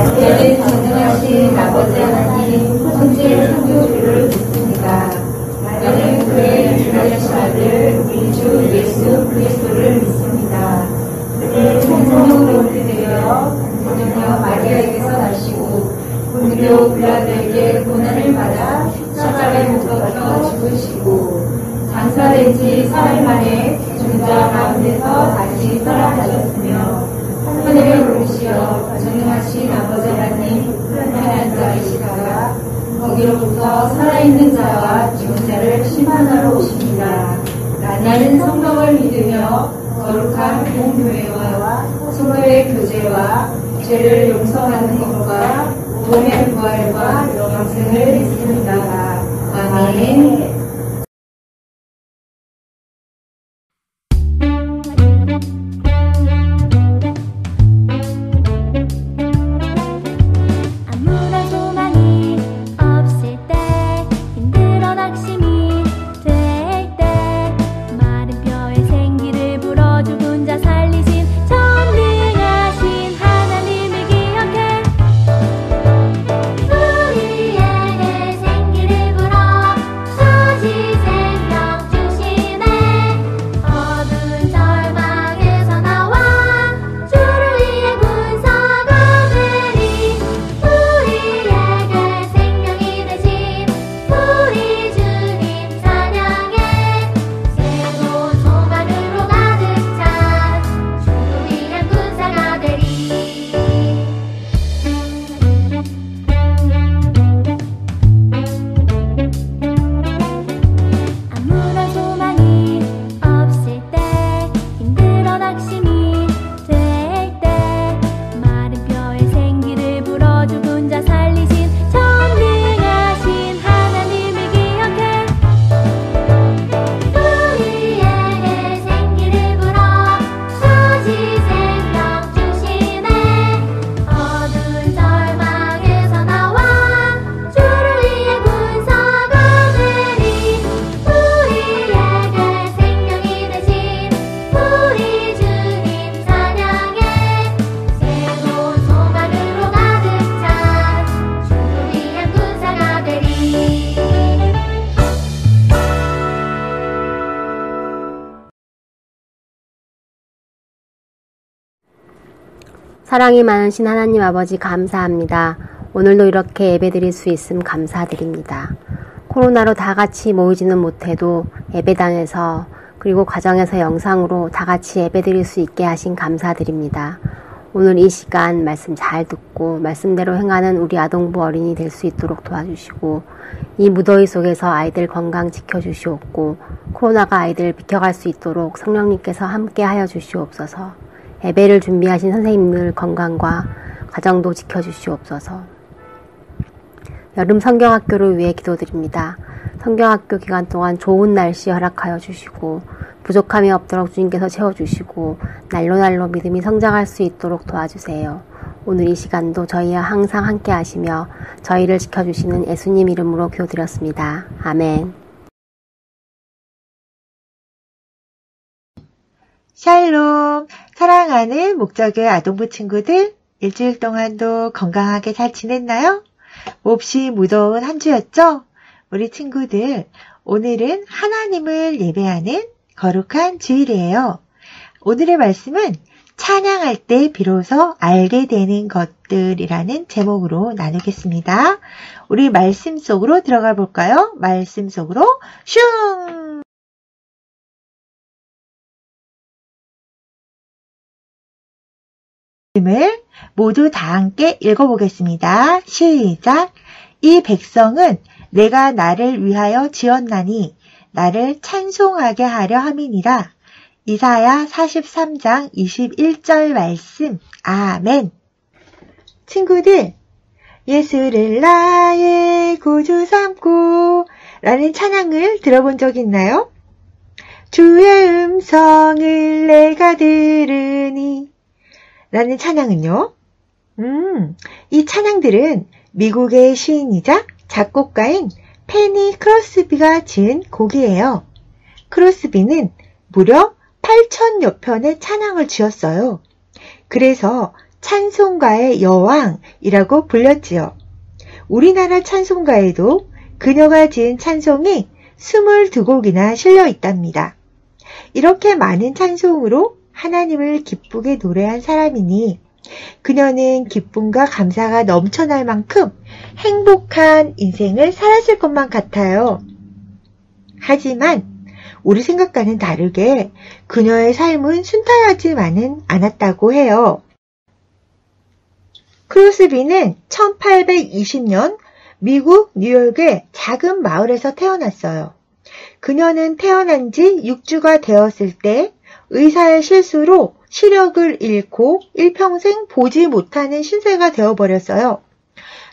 이제는 전능하신 아버지 하나님 천지의 창조주를 믿습니다. 나는 그의 유일하신 아들 우리 주 예수 그리스도를 믿습니다. 그는 성령으로 되어 성녀 마리아에게서 나시고 본디오 빌라도에게 고난을 받아 십자가에 못 박혀 죽으시고 장사된 지 4일 만에 죽자 가운데서 다시 살아나셨으며 하늘에 오르시어 전능하신 아버지 하나님 하나님 앉아계시다가 거기로부터 살아있는 자와 죽은 자를 심판하러 오십니다. 나는 성경을 믿으며 거룩한 공교회와 서로의 교제와 죄를 용서하는 것과 몸의 부활과 영생을 믿습니다. 아멘. 사랑이 많으신 하나님 아버지 감사합니다. 오늘도 이렇게 예배드릴 수 있음 감사드립니다. 코로나로 다 같이 모이지는 못해도 예배당에서 그리고 가정에서 영상으로 다 같이 예배드릴 수 있게 하신 감사드립니다. 오늘 이 시간 말씀 잘 듣고 말씀대로 행하는 우리 아동부 어린이 될 수 있도록 도와주시고 이 무더위 속에서 아이들 건강 지켜주시옵고 코로나가 아이들을 비켜갈 수 있도록 성령님께서 함께 하여 주시옵소서. 예배를 준비하신 선생님들 건강과 가정도 지켜주시옵소서. 여름 성경학교를 위해 기도드립니다. 성경학교 기간 동안 좋은 날씨 허락하여 주시고 부족함이 없도록 주님께서 채워주시고 날로 믿음이 성장할 수 있도록 도와주세요. 오늘 이 시간도 저희와 항상 함께 하시며 저희를 지켜주시는 예수님 이름으로 기도드렸습니다. 아멘. 샬롬, 사랑하는 목적의 아동부 친구들, 일주일 동안도 건강하게 잘 지냈나요? 몹시 무더운 한 주였죠? 우리 친구들, 오늘은 하나님을 예배하는 거룩한 주일이에요. 오늘의 말씀은 찬양할 때 비로소 알게 되는 것들이라는 제목으로 나누겠습니다. 우리 말씀 속으로 들어가 볼까요? 말씀 속으로 슝! 말씀을 모두 다 함께 읽어보겠습니다. 시작! 이 백성은 내가 나를 위하여 지었나니 나를 찬송하게 하려 함이니라. 이사야 43장 21절 말씀. 아멘. 친구들, 예수를 나의 구주 삼고 라는 찬양을 들어본 적 있나요? 주의 음성을 내가 들으니 라는 찬양은요. 이 찬양들은 미국의 시인이자 작곡가인 페니 크로스비가 지은 곡이에요. 크로스비는 무려 8,000여 편의 찬양을 지었어요. 그래서 찬송가의 여왕이라고 불렸지요. 우리나라 찬송가에도 그녀가 지은 찬송이 22곡이나 실려 있답니다. 이렇게 많은 찬송으로 하나님을 기쁘게 노래한 사람이니 그녀는 기쁨과 감사가 넘쳐날 만큼 행복한 인생을 살았을 것만 같아요. 하지만 우리 생각과는 다르게 그녀의 삶은 순탄하지만은 않았다고 해요. 크로스비는 1820년 미국 뉴욕의 작은 마을에서 태어났어요. 그녀는 태어난 지 6주가 되었을 때 의사의 실수로 시력을 잃고 일평생 보지 못하는 신세가 되어버렸어요.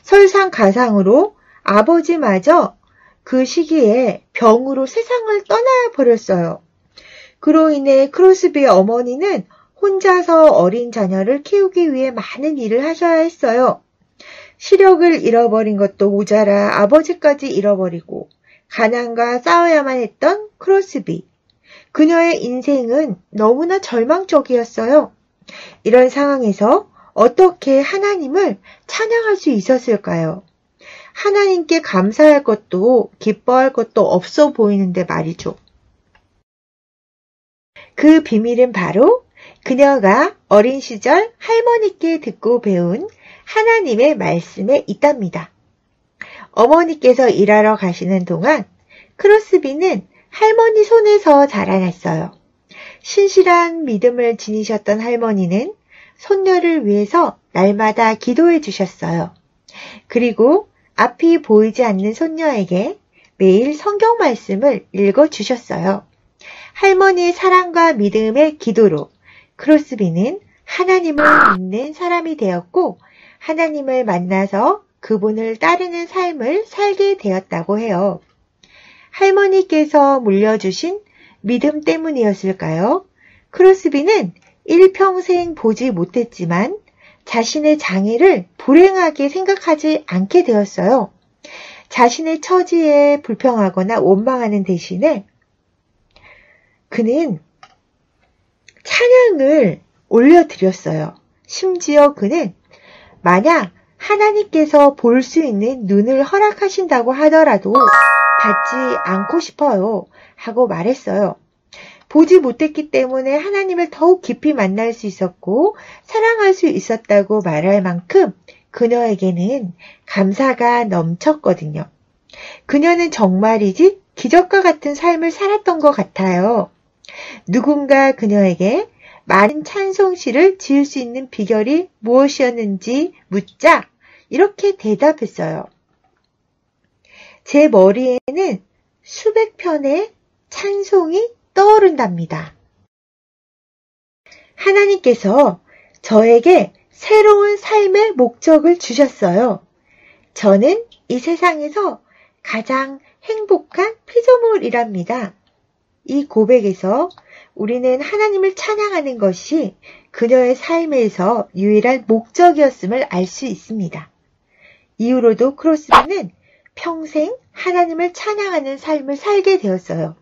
설상가상으로 아버지마저 그 시기에 병으로 세상을 떠나버렸어요. 그로 인해 크로스비의 어머니는 혼자서 어린 자녀를 키우기 위해 많은 일을 하셔야 했어요. 시력을 잃어버린 것도 모자라 아버지까지 잃어버리고 가난과 싸워야만 했던 크로스비. 그녀의 인생은 너무나 절망적이었어요. 이런 상황에서 어떻게 하나님을 찬양할 수 있었을까요? 하나님께 감사할 것도 기뻐할 것도 없어 보이는데 말이죠. 그 비밀은 바로 그녀가 어린 시절 할머니께 듣고 배운 하나님의 말씀에 있답니다. 어머니께서 일하러 가시는 동안 크로스비는 할머니 손에서 자라났어요. 신실한 믿음을 지니셨던 할머니는 손녀를 위해서 날마다 기도해 주셨어요. 그리고 앞이 보이지 않는 손녀에게 매일 성경 말씀을 읽어 주셨어요. 할머니의 사랑과 믿음의 기도로 크로스비는 하나님을 믿는 사람이 되었고 하나님을 만나서 그분을 따르는 삶을 살게 되었다고 해요. 할머니께서 물려주신 믿음 때문이었을까요? 크로스비는 일평생 보지 못했지만 자신의 장애를 불행하게 생각하지 않게 되었어요. 자신의 처지에 불평하거나 원망하는 대신에 그는 찬양을 올려드렸어요. 심지어 그는 만약 하나님께서 볼 수 있는 눈을 허락하신다고 하더라도 받지 않고 싶어요 하고 말했어요. 보지 못했기 때문에 하나님을 더욱 깊이 만날 수 있었고 사랑할 수 있었다고 말할 만큼 그녀에게는 감사가 넘쳤거든요. 그녀는 정말이지 기적과 같은 삶을 살았던 것 같아요. 누군가 그녀에게 많은 찬송시를 지을 수 있는 비결이 무엇이었는지 묻자 이렇게 대답했어요. 제 머리에는 수백 편의 찬송이 떠오른답니다. 하나님께서 저에게 새로운 삶의 목적을 주셨어요. 저는 이 세상에서 가장 행복한 피조물이랍니다. 이 고백에서 우리는 하나님을 찬양하는 것이 그녀의 삶에서 유일한 목적이었음을 알 수 있습니다. 이후로도 크로스비는 평생 하나님을 찬양하는 삶을 살게 되었어요.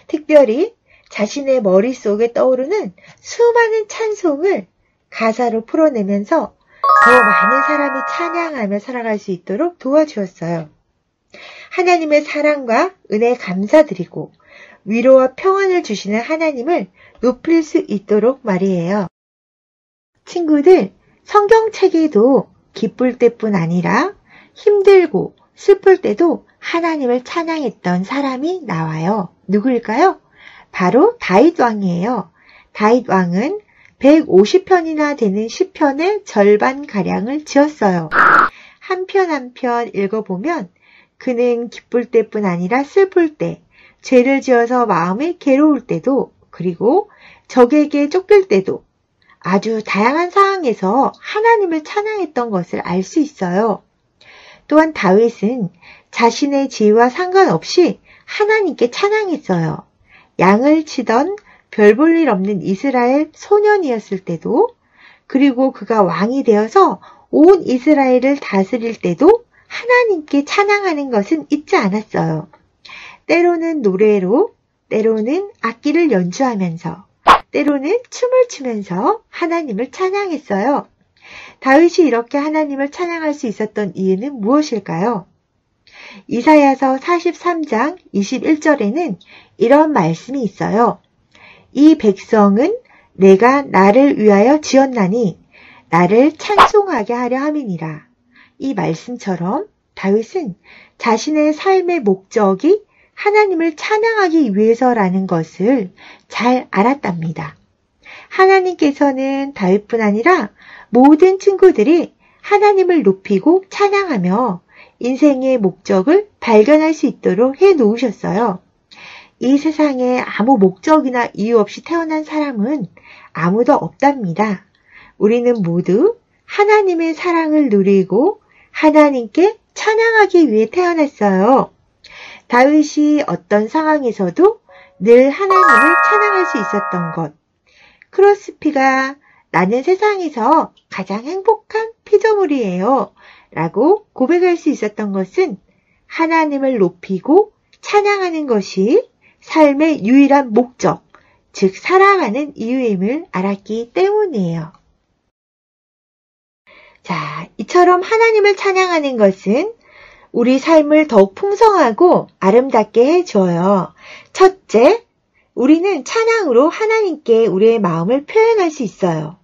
특별히 자신의 머릿속에 떠오르는 수많은 찬송을 가사로 풀어내면서 더 많은 사람이 찬양하며 살아갈 수 있도록 도와주었어요. 하나님의 사랑과 은혜에 감사드리고 위로와 평안을 주시는 하나님을 높일 수 있도록 말이에요. 친구들, 성경책에도 기쁠 때뿐 아니라 힘들고 슬플 때도 하나님을 찬양했던 사람이 나와요. 누구일까요? 바로 다윗 왕이에요. 다윗 왕은 150편이나 되는 시편의 절반가량을 지었어요. 한 편 한 편 읽어보면 그는 기쁠 때뿐 아니라 슬플 때, 죄를 지어서 마음이 괴로울 때도, 그리고 적에게 쫓길 때도 아주 다양한 상황에서 하나님을 찬양했던 것을 알 수 있어요. 또한 다윗은 자신의 지위와 상관없이 하나님께 찬양했어요. 양을 치던 별 볼 일 없는 이스라엘 소년이었을 때도, 그리고 그가 왕이 되어서 온 이스라엘을 다스릴 때도 하나님께 찬양하는 것은 잊지 않았어요. 때로는 노래로, 때로는 악기를 연주하면서, 때로는 춤을 추면서 하나님을 찬양했어요. 다윗이 이렇게 하나님을 찬양할 수 있었던 이유는 무엇일까요? 이사야서 43장 21절에는 이런 말씀이 있어요. 이 백성은 내가 나를 위하여 지었나니 나를 찬송하게 하려 함이니라. 이 말씀처럼 다윗은 자신의 삶의 목적이 하나님을 찬양하기 위해서라는 것을 잘 알았답니다. 하나님께서는 다윗뿐 아니라 모든 친구들이 하나님을 높이고 찬양하며 인생의 목적을 발견할 수 있도록 해 놓으셨어요. 이 세상에 아무 목적이나 이유 없이 태어난 사람은 아무도 없답니다. 우리는 모두 하나님의 사랑을 누리고 하나님께 찬양하기 위해 태어났어요. 다윗이 어떤 상황에서도 늘 하나님을 찬양할 수 있었던 것. 크로스피가 나는 세상에서 가장 행복한 피조물이에요 라고 고백할 수 있었던 것은 하나님을 높이고 찬양하는 것이 삶의 유일한 목적, 즉 살아가는 이유임을 알았기 때문이에요. 자, 이처럼 하나님을 찬양하는 것은 우리 삶을 더욱 풍성하고 아름답게 해줘요. 첫째, 우리는 찬양으로 하나님께 우리의 마음을 표현할 수 있어요.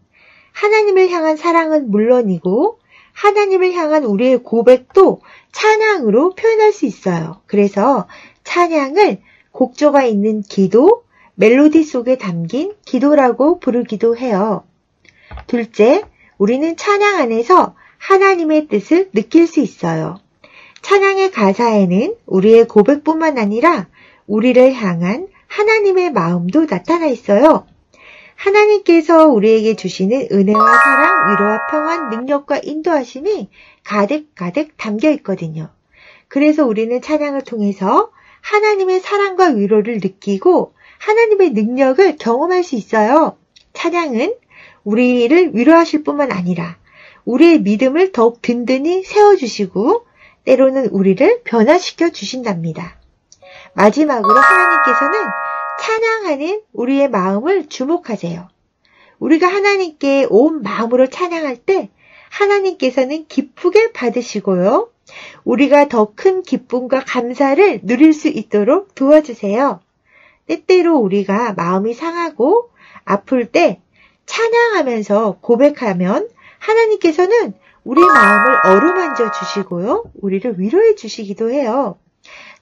하나님을 향한 사랑은 물론이고 하나님을 향한 우리의 고백도 찬양으로 표현할 수 있어요. 그래서 찬양을 곡조가 있는 기도, 멜로디 속에 담긴 기도라고 부르기도 해요. 둘째, 우리는 찬양 안에서 하나님의 뜻을 느낄 수 있어요. 찬양의 가사에는 우리의 고백뿐만 아니라 우리를 향한 하나님의 마음도 나타나 있어요. 하나님께서 우리에게 주시는 은혜와 사랑, 위로와 평안, 능력과 인도하심이 가득가득 담겨 있거든요. 그래서 우리는 찬양을 통해서 하나님의 사랑과 위로를 느끼고 하나님의 능력을 경험할 수 있어요. 찬양은 우리를 위로하실 뿐만 아니라 우리의 믿음을 더욱 든든히 세워주시고 때로는 우리를 변화시켜 주신답니다. 마지막으로 하나님께서는 찬양하는 우리의 마음을 주목하세요. 우리가 하나님께 온 마음으로 찬양할 때 하나님께서는 기쁘게 받으시고요. 우리가 더 큰 기쁨과 감사를 누릴 수 있도록 도와주세요. 때때로 우리가 마음이 상하고 아플 때 찬양하면서 고백하면 하나님께서는 우리 마음을 어루만져 주시고요. 우리를 위로해 주시기도 해요.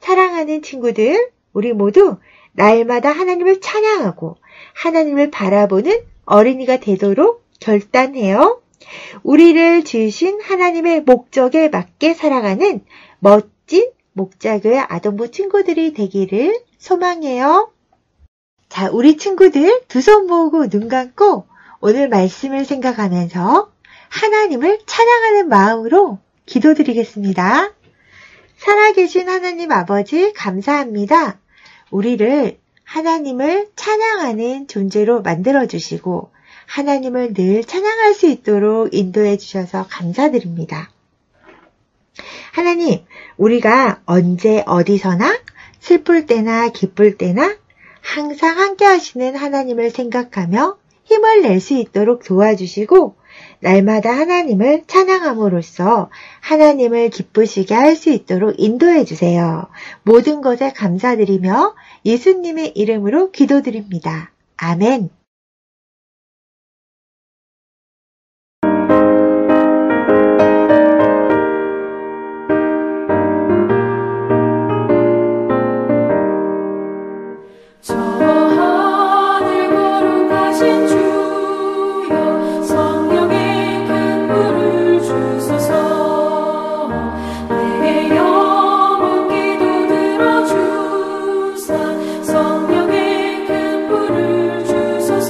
사랑하는 친구들, 우리 모두 날마다 하나님을 찬양하고 하나님을 바라보는 어린이가 되도록 결단해요. 우리를 지으신 하나님의 목적에 맞게 살아가는 멋진 목자교회 아동부 친구들이 되기를 소망해요. 자, 우리 친구들 두 손 모으고 눈 감고 오늘 말씀을 생각하면서 하나님을 찬양하는 마음으로 기도드리겠습니다. 살아계신 하나님 아버지 감사합니다. 우리를 하나님을 찬양하는 존재로 만들어주시고 하나님을 늘 찬양할 수 있도록 인도해 주셔서 감사드립니다. 하나님, 우리가 언제 어디서나 슬플 때나 기쁠 때나 항상 함께 하시는 하나님을 생각하며 힘을 낼 수 있도록 도와주시고 날마다 하나님을 찬양함으로써 하나님을 기쁘시게 할 수 있도록 인도해 주세요. 모든 것에 감사드리며 예수님의 이름으로 기도드립니다. 아멘. 성령의 큰 불을 주소서.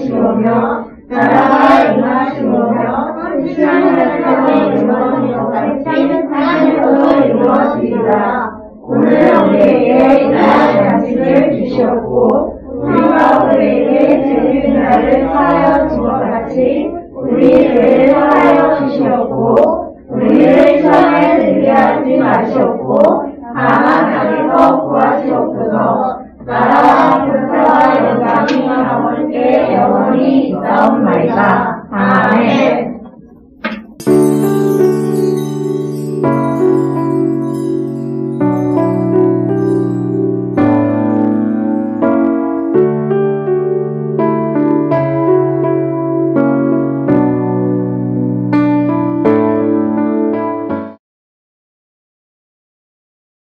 주시오며